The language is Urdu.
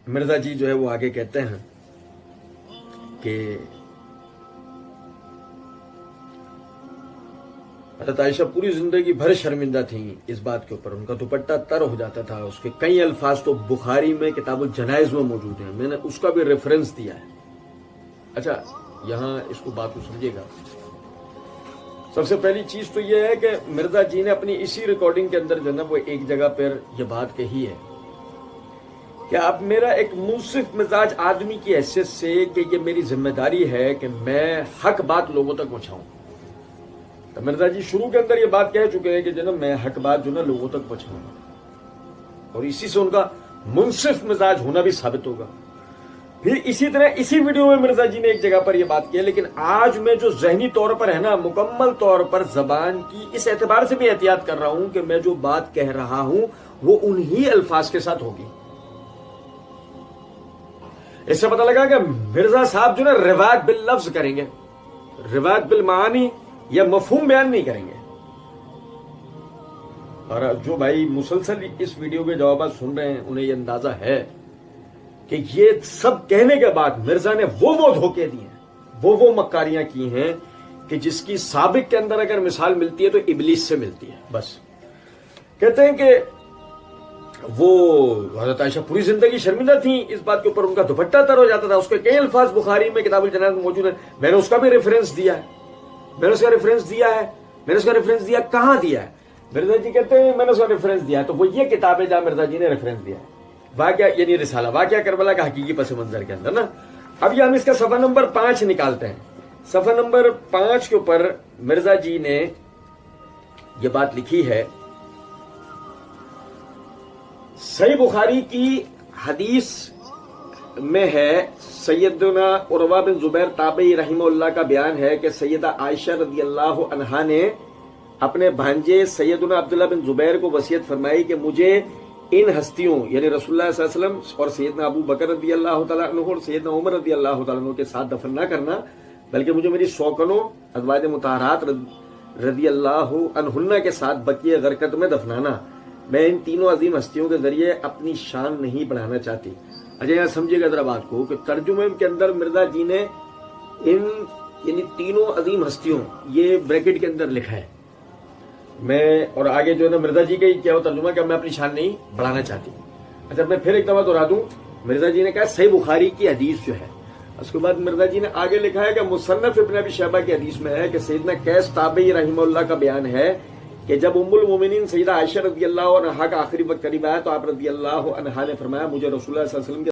مرزا جی جو ہے وہ آگے کہتے ہیں کہ حضرت عائشہ پوری زندگی بھر شرمندہ تھیں اس بات کے اوپر، ان کا دوپٹہ تر ہو جاتا تھا، اس کے کئی الفاظ تو بخاری میں کتاب الجنائز میں موجود ہیں، میں نے اس کا بھی ریفرنس دیا ہے۔ اچھا یہاں اس کو بات کو سمجھے گا، سب سے پہلی چیز تو یہ ہے کہ مرزا جی نے اپنی اسی ریکارڈنگ کے اندر جو ہے وہ ایک جگہ پر یہ بات کہی ہے کہ اب میرا ایک منصف مزاج آدمی کی حیثیت سے کہ یہ میری ذمہ داری ہے کہ میں حق بات لوگوں تک پہنچاؤں۔ تو مرزا جی شروع کے اندر یہ بات کہہ چکے ہیں کہ جناب میں حق بات جو نا لوگوں تک پہنچاؤں گا، اور اسی سے ان کا منصف مزاج ہونا بھی ثابت ہوگا۔ پھر اسی طرح اسی ویڈیو میں مرزا جی نے ایک جگہ پر یہ بات کی ہے، لیکن آج میں جو ذہنی طور پر ہے نا مکمل طور پر زبان کی اس اعتبار سے بھی احتیاط کر رہا ہوں کہ میں جو بات کہہ رہا ہوں وہ انہی الفاظ کے ساتھ ہوگی۔ اس سے پتہ لگا کہ مرزا صاحب جو نا روایت باللفظ کریں گے، روایت بالمعانی یا مفہوم بیان نہیں کریں گے۔ اور جو بھائی مسلسل اس ویڈیو کے جوابات سن رہے ہیں انہیں یہ اندازہ ہے کہ یہ سب کہنے کے بعد مرزا نے وہ دھوکے دیے ہیں، وہ مکاریاں کی ہیں کہ جس کی سابق کے اندر اگر مثال ملتی ہے تو ابلیس سے ملتی ہے۔ بس کہتے ہیں کہ وہ حضرت عائشہ پوری زندگی شرمندہ تھیں اس بات کے اوپر، ان کا دوپٹہ تر ہو جاتا تھا، اس کے کئی الفاظ بخاری میں کتاب الجنائز میں موجود ہیں، میں نے اس کا بھی ریفرنس دیا ہے، میں نے اس کا ریفرنس دیا کہاں دیا ہے؟ مرزا جی کہتے ہیں میں نے اس کا ریفرنس دیا ہے، تو وہ یہ کتاب ہے جہاں مرزا جی نے ریفرنس دیا ہے، واقعہ یعنی رسالہ واقعہ کربلا کا حقیقی پس منظر کے اندر نا۔ اب یہ ہم اس کا صفحہ نمبر 5 نکالتے ہیں۔ صفحہ نمبر 5 کے اوپر مرزا جی نے یہ بات لکھی ہے، صحیح بخاری کی حدیث میں ہے، سیدنا عروہ بن زبیر تابعی رحمہ اللہ کا بیان ہے کہ سیدہ عائشہ رضی اللہ عنہا نے اپنے بھانجے سیدنا عبداللہ بن زبیر کو وصیت فرمائی کہ مجھے ان ہستیوں یعنی رسول اللہ صلی اللہ علیہ وسلم اور سیدنا ابو بکر رضی اللہ تعالیٰ عنہ اور سیدنا عمر رضی اللہ تعالیٰ عنہ کے ساتھ دفن نہ کرنا، بلکہ مجھے میری سوکنوں ازواج مطہرات رضی اللہ عنہن کے ساتھ بقیہ غرقت میں دفنانا، میں ان تینوں عظیم ہستیوں کے ذریعے اپنی شان نہیں بڑھانا چاہتی۔ اچھا یہاں سمجھے گا ذرا بات کو کہ ترجمے کے اندر مرزا جی نے ان یعنی تینوں عظیم ہستیوں یہ بریکٹ کے اندر لکھا ہے، میں اور آگے جو ہے نا مرزا جی کا کیا ہو ترجمہ کہ میں اپنی شان نہیں بڑھانا چاہتی۔ اچھا میں پھر ایک دفعہ دہرا دوں، مرزا جی نے کہا صحیح بخاری کی حدیث جو ہے، اس کے بعد مرزا جی نے آگے لکھا ہے کہ مصنف ابن ابی شیبہ کی حدیث میں ہے کہ سیدنا قیس تابعی رحمہ اللہ کا بیان ہے کہ جب ام المومنین سیدہ عائشہ رضی اللہ عنہا کا آخری وقت قریب آیا تو آپ رضی اللہ عنہا نے فرمایا مجھے رسول اللہ صلی اللہ علیہ وسلم کے